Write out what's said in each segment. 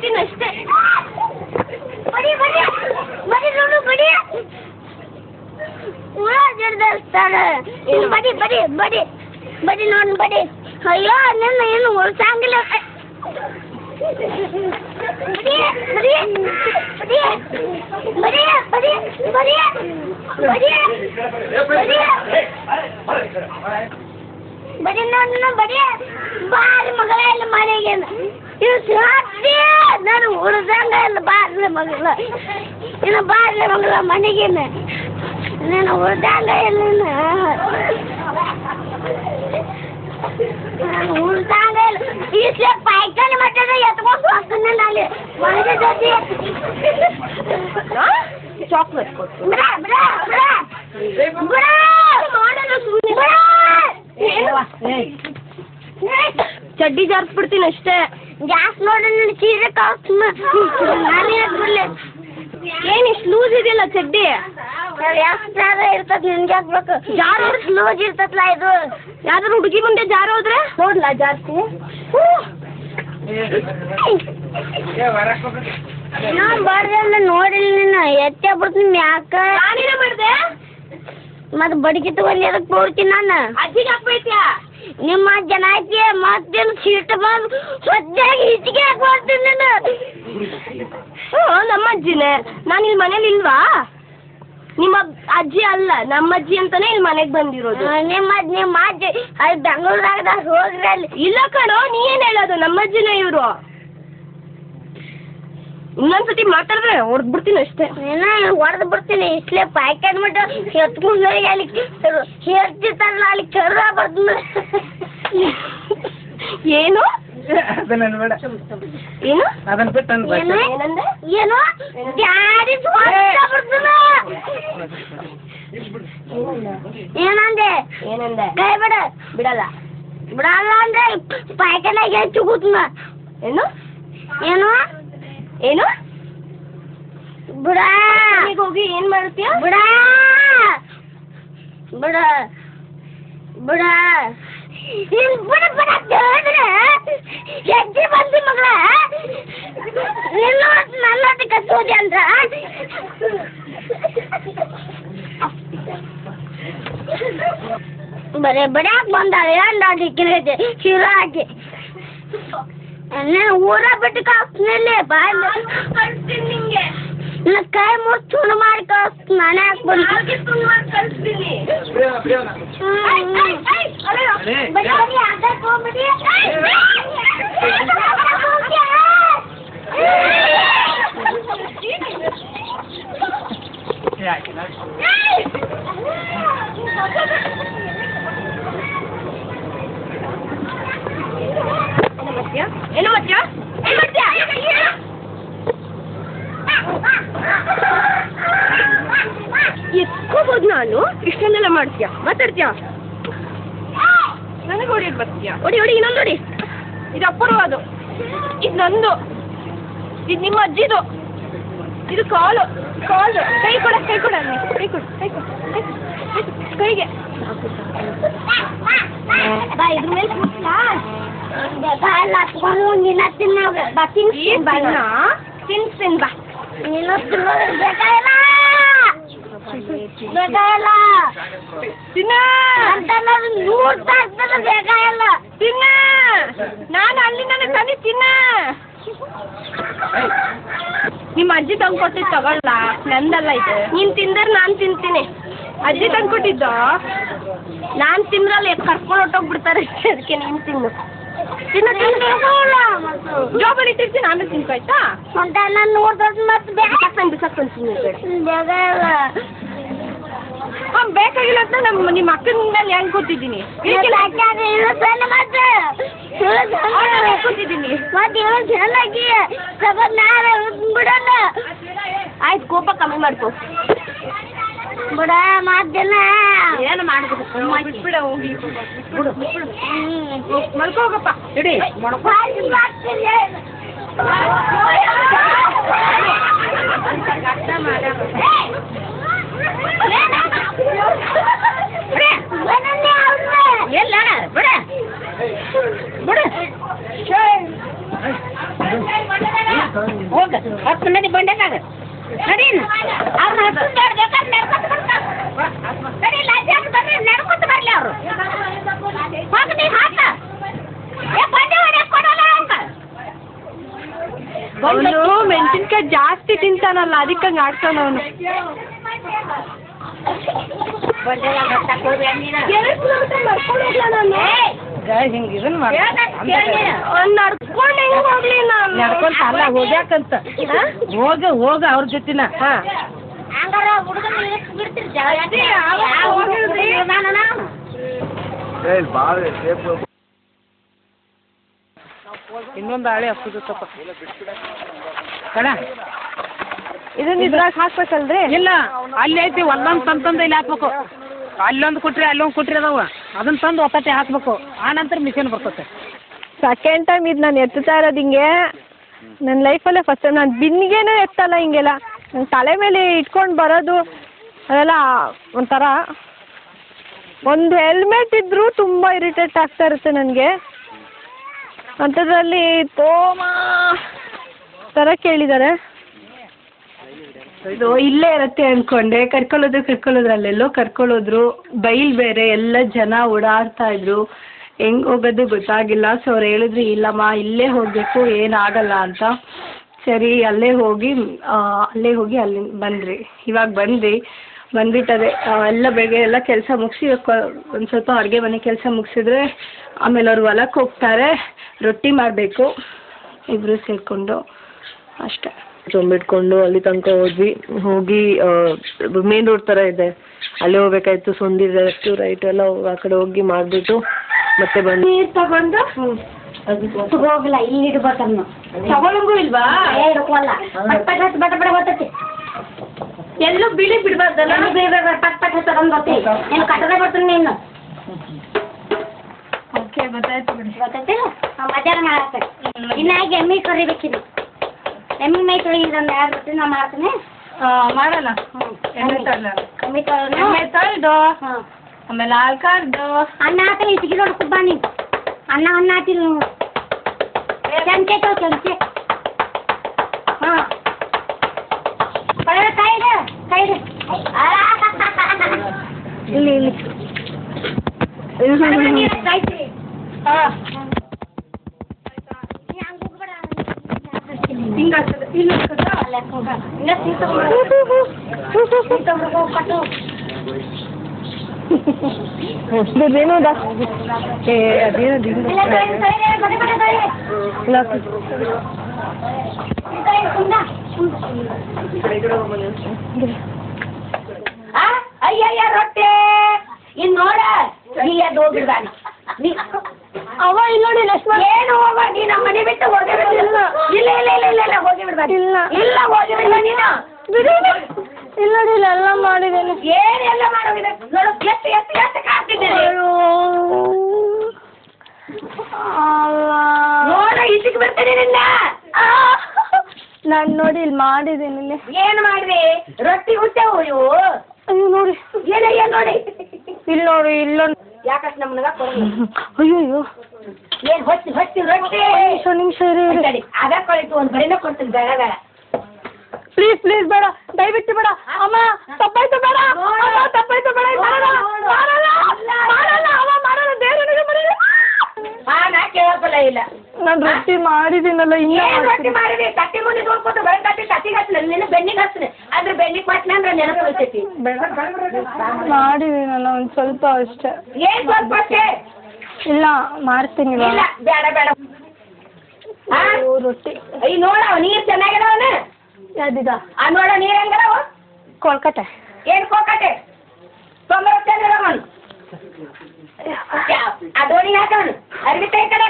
ಬಿಡ್ತೀನಿ ಅಷ್ಟೇ. ಬಡಿ ನೋಡು ಬಡಿ ಬಡಿ ನೋಡ್ ಬಡಿ. ಅಯ್ಯೋ ನಿನ್ನ ಏನು ಉಳ್ಸಂಗಿಲ್ಲ. ಬಡಿ ನೋಡ್ ಬಡಿ ಬಾರಿ ಮಗಳ ಇಲ್ಲ ಮನೆಗೆ. ಇದು ಸಾಧ್ಯ ನಾನು ಉಳ್ಸಂಗ ಇಲ್ಲ. ಬಾರ್ಲೆ ಮಗಳ ಇನ್ನು ಬಾರ್ಲೆ ಮಗಳ ಮನೆಗೇನ ನಾನು ಉಳ್ದಂಗ ಇಲ್ಲ. ನಾನು ಉಳ್ದಂಗ ಇಲ್ಲ. ಈ ಪಾಯ್ಕಾನಿ ಮಟ್ಟದ ಎತ್ಕೊಂಡು ಹೋಗ್ತಾನೆ ಅಲ್ಲಿ ಮನೆಗೆ ಜೊತೆ ಚಾಕ್ಲೇಟ್ ಕೊಟ್ಟು ಚಡ್ಡಿ ಜಾರ್ಸ್ಬಿಡ್ತೀನಿ ಅಷ್ಟೇ. ಗ್ಯಾಸ್ ನೋಡಿ ನನ್ನ ಸೀರೆ ನಾನೇ ಹಾಕ್ಬಿಡ್ಲಿ. ಏನ್ ಇಷ್ಟು ಲೂಸ್ ಇದೆಯಲ್ಲ ಚಡ್ಡಿ? ಎಷ್ಟು ಇರ್ತದ ನಿನ್ಗೆ ಹಾಕ್ಬೇಕು. ಜಾರ್ ಲೂಸ್ ಇರ್ತತ್ಲ ಇದು. ಯಾವ್ದಾರು ಹುಡುಗಿ ಮುಂದೆ ಜಾರ ಹೋದ್ರೆ ನೋಡ್ಲಾ ಜಾಸ್ತಿ ನಾನ್ ಬರ್ದೆ ಅಂದ್ರೆ ನೋಡಿಲ್ಲ ನೀನು ಎತ್ತೆ ಬಿಡ್ತೀನಿ. ಯಾಕ ನಾನೇನ ಮಾಡ್ದೆ? ಮತ್ ಬಡಗಿ ತಗೊಂಡು ಎದಕ್ ನೋಡ್ತೀನಿ ನಾನು. ಅಜ್ಜಿಗೆ ಹಾಕ್ಬೈತ್ಯಾ? ನಿಮ್ಮ ಜನ ಐತಿ ಮತ್ತೇನು ಸೀಟ್ ಬಂದು ಸದ್ಯಾಗಿ ಹಿಚ್ಚಿಗೆ ಹಾಕ್ಬಾರ್ತೀನಿ ನಾನು. ನಮ್ಮ ಅಜ್ಜಿನೇ. ನಾನು ಇಲ್ಲಿ ಮನೇಲಿ ಇಲ್ವಾ? ನಿಮ್ಮ ಅಜ್ಜಿ ಅಲ್ಲ, ನಮ್ಮ ಅಜ್ಜಿ ಅಂತಾನೆ ಇಲ್ಲಿ ಮನೆಗೆ ಬಂದಿರೋದು. ನಿಮ್ಮ ಅಜ್ಜಿ ಅಲ್ಲಿ ಬೆಂಗಳೂರಾಗ ಹೋಗ್ರಿ ಅಲ್ಲಿ. ಇಲ್ಲ ಕಣೋ, ನೀ ಏನ್ ಹೇಳೋದು? ನಮ್ಮ ಅಜ್ಜಿನೇ ಇವರು. ಇನ್ನೊಂದ್ಸತಿ ಮಾತಾಡಿದ್ರೆ ಹೊಡೆದ್ಬಿಡ್ತೀನಿ ಅಷ್ಟೇ. ಹೊಡೆದ್ ಬಿಡ್ತೀನಿ. ಇಷ್ಟಲೇ ಪಾಯ್ಕಾನ್ ಬಿಟ್ಟು ಎತ್ಕೊಂಡು ಹೋಗಿ ಅಲ್ಲಿ ಹೇಳ್ತಿರ್ತಾರಲ್ಲ ಅಲ್ಲಿ ಕರ್ರ ಬರ್ತದ. ಏನು ಏನು ಅದನ್ನ ಬಿಟ್ಟು ಏನು ಡ್ಯಾಡಿ ಬರ್ತದ. ಏನಂದೆ ಏನಂದೆ? ಕೈ ಬಿಡ. ಬಿಡಲ್ಲ ಬಿಡಲ್ಲ ಅಂದ್ರೆ ಪಾಯ್ಕಾನಾಗ ಹೆಚ್ಚು ಕೂತ್ನ. ಏನು ಏನು ಏನು ಬಿಡ. ಹೋಗಿ ಏನ್ ಮಾಡ್ತೀಯ? ಬಿಡ ಬಿಡ ಬಿಡ ಬಿಡ ಬಿಡ ಹೇಳಿದ್ರೆ ಹೆಜ್ಜೆ ಬಂದಿ ಮಗಳ. ನನ್ನೊಟ್ಟಿಗೆ ಸೋದಿ ಅಂದ್ರ ಬರೇ ಬಡ್ಯಾಕ್ ಬಂದಾಳೆ. ಅಂದಾಡಿ ಕಿಲೈತೆ ಶಿರ ಹಾಕಿ ಊರ ಬಿಟ್ಟು ಕಳಿಸ್ತೀನಿ. ಬಾಯ್ ಕಳಿಸ್ತೀನಿ ನಿಂಗೆ. ನನ್ನ ಕೈ ಮುಟ್ಟು ಚೂರು ಮಾಡಿ ಕಳಿಸ್ತೀನಿ. ನಾನೇ ಹಾಕ್ಬಂದು ಕಳಿಸ್ತೀನಿ. ಏನು ಮಾಡ್ತೀಯ? ಏನ್ ಮಾಡ್ತೀಯ? ಎತ್ಕೋಬೋದು ನಾನು. ಇಷ್ಟನ್ನೆಲ್ಲ ಮಾಡ್ತೀಯ? ಮಾತಾಡ್ತೀಯ? ನನಗೆ ಹೊಡಿಯೋದು ಬರ್ತೀಯ? ಹೊಡಿ ಇನ್ನೊಂದು ಹೊಡಿ. ಇದು ಅಪೂರ್ವದು. ಇದು ನಂದು. ಇದು ನಿಮ್ಮ ಅಜ್ಜಿದು. ಇದು ಕಾಲು. ಕೈ ಕೊಡ ಕೈಗೆ. ಬಾ ಇದ್ರ ಮೇಲೆ ಕೂತ್ಲಾ? ಕಾಲ ಹತ್ಕೊಂಡು ನಿನ್ನ ತಿನ್ನೋಗ ಬಾ. ತಿನ್ಸ್ತೀನಿ ಬಾ. ನೀನು ತಿನ್ನೋದು ಬೇಕಾಗಿಲ್ಲ ತಿನ್ನ ಅಂತ ನೋಡ್ತಾ ಇರ್ತದೆ. ಬೇಕಾಗಿಲ್ಲ ತಿನ್ನ. ನಾನು ಅಲ್ಲಿಂದಾನೆ ತಂದಿ ತಿನ್ನ. ನಿಮ್ಮ ಅಜ್ಜಿ ತಂದು ಕೊಟ್ಟಿದ್ದು ತಗೊಳ್ಳ. ನಂದಲ್ಲ ಇದು. ನೀನ್ ತಿಂದ್ರೆ ನಾನು ತಿಂತೀನಿ. ಅಜ್ಜಿ ತಂದು ಕೊಟ್ಟಿದ್ದು ನಾನು ತಿಂದ್ರಲ್ಲಿ ಕರ್ಕೊಂಡು ಹೊಟ್ಟೋಗ್ಬಿಡ್ತಾರೆ. ಅದಕ್ಕೆ ನೀನು ತಿನ್ನು. ಜೋಬಲ್ಲಿ ಇಟ್ಟಿರ್ತೀನಿ. ಆಮೇಲೆ ತಿನ್ಕಾಯ್ತಾ? ನಾನು ನೋಡ್ದೋದು ಮತ್ತೆ ಬಿಸಾಕ್ಕೊಂಡು ಬೇಕಾಗಿಲ್ಲ ಅಂತ ನಿಮ್ಮ ಅಕ್ಕನ ಮೇಲೆ ಹೆಂಗ್ ಕೂತಿದ್ದೀನಿ. ಕೂತಿದ್ದೀನಿ. ಆಯ್ತು, ಕೋಪ ಕಮ್ಮಿ ಮಾಡ್ಕೊ. ಬಿಡ ಮಾತೇನ ಏನು ಮಾಡ್ಬೇಕು? ಬಿಟ್ಬಿಡ ಹೋಗಿ. ಮಲ್ಕೋಗಪ್ಪ. ಇಡಿ ಎಲ್ಲ ಬಿಡ ಬಿಡ. ಹೋಗ ಹತ್ತು ನಡಿ ಬಂಡೆಕಾಗ ನಡಿ ಅವ್ರನ್ನ ಹತ್ತು ಬೇಕಾದ್ರೆ ನಡ್ಕೊತ ಬರ್ತಾರೆ ನಡಿ ಲಾಜಾಕ್ ಬರ್ರಿ ನಡ್ಕೊತ ಬರ್ಲಿ ಅವರು ಹೋಗ ನೀ ಹಾಕ ಏ ಬಂಡೆ ಹೊಡ್ಯಾಕ್ ಕೊಡಲ್ಲ ಅವಂಗ ಅವನು ಮೆಣಸಿನ್ಕಾಯಿ ಜಾಸ್ತಿ ತಿಂತಾನಲ್ಲ ಅದಕ್ಕೆ ಹಂಗೆ ಆಡ್ತಾನ ಅವನು ಬಂಡೆದಾಗ ಹತ್ತಕ್ಕೆ ಹೋಗ್ಬೇಡ ನೀನು ಹಿಂಗೆ ಇದನ್ನ ಮಾಡಿ ನಡ್ಕೊಂಡು ಹೆಂಗೆ ಹೋಗ್ಲಿ ನಾನು ನಡ್ಕೊಂತ ಅಲ್ಲ ಹೋಗ್ಯಾಕಂತ ಹೋಗ ಅವ್ರ ಜೊತಿನ ಹಂಗಾರ ಹುಡುಗನ ಬಿಡ್ತೀರಿ ಇನ್ನೊಂದು ಹಳೆ ಹಪ್ಪುದತ್ತಪ್ಪ ಕಣ ಇದನ್ನ ಇದ್ರಾಗ ಹಾಕ್ಬೇಕಲ್ರಿ ಇಲ್ಲ ಅಲ್ಲಿ ಐತಿ ಒಂದೊಂದು ತಂದು ಇಲ್ಲಿ ಹಾಕ್ಬೇಕು ಅಲ್ಲೊಂದು ಕೊಟ್ರಿ ಅಲ್ಲೊಂದು ಕೊಟ್ರಿ ಅದಾವ ಅದನ್ನ ತಂದು ಒತ್ತಟ್ಟೆ ಹಾಕ್ಬೇಕು ಆ ನಂತರ ಮಿಷನ್ ಬರ್ತತೆ ಸೆಕೆಂಡ್ ಟೈಮ್ ಇದು ನಾನು ಎತ್ತುತ್ತಾ ಇರೋದು ಹಿಂಗೆ ನನ್ನ ಲೈಫಲ್ಲೇ ಫಸ್ಟ್ ಟೈಮ್ ನಾನು ಬಿನ್ನಿಗೇನೆ ಎತ್ತಲ್ಲ ಹಿಂಗೆಲ್ಲ ನನ್ನ ತಲೆ ಮೇಲೆ ಇಟ್ಕೊಂಡು ಬರೋದು ಅದೆಲ್ಲ ಒಂಥರ ಒಂದು ಹೆಲ್ಮೆಟ್ ಇದ್ದರೂ ತುಂಬ ಇರಿಟೇಟ್ ಆಗ್ತಾ ಇರುತ್ತೆ ನನಗೆ ಅಂಥದ್ರಲ್ಲಿ ತೋಮಾ ಥರ ಕೇಳಿದ್ದಾರೆ ಇದು ಇಲ್ಲೇ ಇರುತ್ತೆ ಅಂದ್ಕೊಂಡೆ ಕರ್ಕೊಳ್ಳೋದ್ರಲ್ಲೆಲ್ಲೋ ಕರ್ಕೊಳ್ಳೋದ್ರು ಬೈಲ್ ಬೇರೆ ಎಲ್ಲ ಜನ ಓಡಾಡ್ತಾ ಇದ್ರು ಹೆಂಗೆ ಹೋಗೋದು ಗೊತ್ತಾಗಿಲ್ಲ ಸೊ ಅವ್ರು ಹೇಳಿದ್ರು ಇಲ್ಲಮ್ಮ ಇಲ್ಲೇ ಹೋಗಬೇಕು ಏನಾಗಲ್ಲ ಅಂತ ಸರಿ ಅಲ್ಲೇ ಹೋಗಿ ಅಲ್ಲಿ ಬಂದ್ರಿ ಇವಾಗ ಬಂದ್ಬಿಟ್ಟದೆ ಎಲ್ಲ ಬೇಗ ಎಲ್ಲ ಕೆಲಸ ಮುಗಿಸಿ ಒಂದು ಸ್ವಲ್ಪ ಅಡುಗೆ ಮನೆ ಕೆಲಸ ಮುಗಿಸಿದ್ರೆ ಆಮೇಲೆ ಅವ್ರು ಹೊಲಕ್ಕೆ ಹೋಗ್ತಾರೆ ರೊಟ್ಟಿ ಮಾಡಬೇಕು ಇಬ್ಬರು ಸೇರಿಕೊಂಡು ಅಷ್ಟೇ ತುಂಬಿಟ್ಕೊಂಡು ಅಲ್ಲಿ ತನಕ ಹೋಗಿ ಮೇನ್ ರೋಡ್ ಥರ ಇದೆ ಅಲ್ಲೇ ಹೋಗ್ಬೇಕಾಯ್ತು ಸೊಂದಿ ಲೆಫ್ಟು ರೈಟ್ ಎಲ್ಲ ಆ ಕಡೆ ಹೋಗಿ ಮಾಡಿಬಿಟ್ಟು ಮತ್ತೆ ಬಂದು ನೀರು ತಗೊಂಡು ಹೋಗಲ್ಲ ಇಲ್ಲಿ ಇಡ್ಬೇಕನ್ನು ತಗೊಳಂಗೂ ಇಲ್ವಾ ಹಿಡ್ಕೊಲ್ಲ ಪಟ್ ಹತ್ತು ಬಟ ಬಡ ಬರ್ತೈತಿ ಎಲ್ಲೂ ಬಿಳಿ ಬಿಡ್ಬಾರ್ದಲ್ಲ ನಾನು ಬೇರೆ ಪಟ್ ತಗೊಂಡು ಬರ್ತೀನಿ ನೀನು ಕಟ್ಟದೆ ಬರ್ತೀನಿ ನೀನು ಓಕೆ ಗೊತ್ತಾಯ್ತು ಬಿಡಿ ಗೊತ್ತೈತಿಲ್ಲ ಮಧ್ಯಾಹ್ನ ಮಾಡಕ್ಕೆ ಇನ್ನಾಗಿ ಎಮ್ಮೆ ಕರಿಬೇಕಿದೆ ಎಮ್ಮೆ ಮೈ ತೊಳಿದ್ರೆ ಒಂದು 2 ರೊಟ್ಟಿ ನಾ ಮಾಡ್ತೀನಿ ಮಾಡೋಣ ಎಣ್ಣೆ ತೊಳೆದು ಆಮೇಲೆ ಹಾಲು ಕರೆದು ಅನ್ನ ಹಾಕಿ ಇಟ್ಟಿಗೆ ನೋಡ್ಕೊ ಬಾ ನೀನು ಅನ್ನ ಹಾಕಿಲ್ಲ ಚಮಚೆ ಚಮಚೆ ಹಾಂ ಕೈದೆ ಇಲ್ಲಿ ಹಾಂ ಹಿಂಗಾಗ್ತದೆ ಇಲ್ಲಿ ಅದೇನೋ ಅಯ್ಯಯ್ಯ ರೊಟ್ಟಿ ಇನ್ ನೋಡ ನೀ ಅದು ಹೋಗಿರ್ದಾನ ಅವ ಇಲ್ಲ ನೋಡಿ ಲಕ್ಷ್ಮಣ ಏನು ಹೋಗ ನೀನು ಮನೆ ಬಿಟ್ಟು ಹೋಗಿ ಬಿಡ್ಲಿಲ್ಲ ಇಲ್ಲ ಹೋಗಿ ಬಿಡ್ಬಾರ ಇಲ್ಲ ಹೋಗಿ ಬಿಡ್ಲ ನೀನು ಇಲ್ಲ ನೋಡಿ ಎಲ್ಲ ಮಾಡಿದ್ದೇನೆ ಏನೆಲ್ಲ ಮಾಡೋಗಿದೆ ನೋಡು ಎಷ್ಟು ಕಾಡ್ತಿದ್ದೇನೆ ನೋಡ ಇದಕ್ಕೆ ಬರ್ತೀನಿ ನಿನ್ನ ನಾನು ನೋಡಿ ಇಲ್ಲಿ ಮಾಡಿದ್ದೀನಿ ಇಲ್ಲಿ ಏನ್ ಮಾಡ್ರಿ ರೊಟ್ಟಿ ಹುಟ್ಟವು ಇವು ಅಯ್ಯೋ ನೋಡಿ ಏನಯ್ಯ ನೋಡಿ ಇಲ್ಲಿ ನೋಡಿ ಇಲ್ಲೊಂದು ಯಾಕಷ್ಟು ನಮ್ಮನಗ ಅಯ್ಯೋ ಅಯ್ಯೋ ಏನ್ ಹೊತ್ತಿ ರೊಟ್ಟಿ ನಿಮಿಷ ಇರಿ ಆಗ ಕೊಳಿತು ಒಂದು ಬರೀನ ಕೊಡ್ತೀನಿ ಬೇಡ ಬೇಡ ಪ್ಲೀಸ್ ಬೇಡ ದಯವಿಟ್ಟು ಬೇಡ ಅಮ್ಮ ತಪ್ಪಾಯ್ತು ಬೇಡ ಅಮ್ಮ ತಪ್ಪಾಯ್ತು ಬೇಡ ಮಾಡಲ್ಲ ಅಮ್ಮ ಮಾಡಲ್ಲ ದೇವರಿಗೆ ಬರೀ ನಾ ಕೇಳಪ್ಪಲ್ಲ ಇಲ್ಲ ನಾನು ರೊಟ್ಟಿ ಮಾಡಿದ್ದೀನಲ್ಲ ಏನ್ ರೊಟ್ಟಿ ಮಾಡಿದಿ ತಟ್ಟಿ ಮುಂದೆ ನೋಡ್ಕೊತ ಬರೀ ತಟ್ಟಿಗೆ ಹಚ್ಚಲ ನಿನ್ನ ಬೆನ್ನಿಗೆ ಹಚ್ಚನೆ ಅಂದ್ರೆ ಬೆನ್ನಿಗೆ ಪಟ್ನ ಅಂದ್ರೆ ನೆನಪು ಉಳಿತೈತಿ ಮಾಡಿದ್ದೀನಲ್ಲ ಒಂದು ಸ್ವಲ್ಪ ಅಷ್ಟೇ ಏನ್ ಸ್ವಲ್ಪ ಅಷ್ಟೇ ಇಲ್ಲ ಮಾಡ್ತೀನಿ ಇಲ್ಲ ಬೇಡ ಬೇಡ ರೊಟ್ಟಿ ಈ ನೋಡ ನೀರ್ ಚೆನ್ನಾಗಿದಾವನ ಯಾವ್ದಿದ ನೋಡ ನೀರ್ ಹೆಂಗದಾವ ಕೊಲ್ಕತ್ತೆ ಏನ್ ಕೋಕಟೆ ತೊಂಬರ ಚೆನ್ನಾಗವನ್ ಆ ದೋಣಿ ಹಾಕವನು ಅರ್ವಿ ತೆಗಿ ಕಡೆ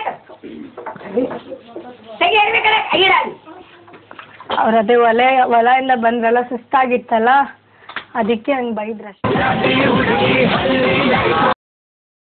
ತೆಗಿ ಅರ್ವಿ ಕಡೆ ಇಡಾಗಿ ಅವ್ರ ಅದೇ ಹೊಲೆಯಿಂದ ಬಂದ್ರಲ್ಲ ಸುಸ್ತಾಗಿತ್ತಲ್ಲ ಅದಕ್ಕೆ ಹಂಗೆ ಬೈದ್ರಷ್ಟೇ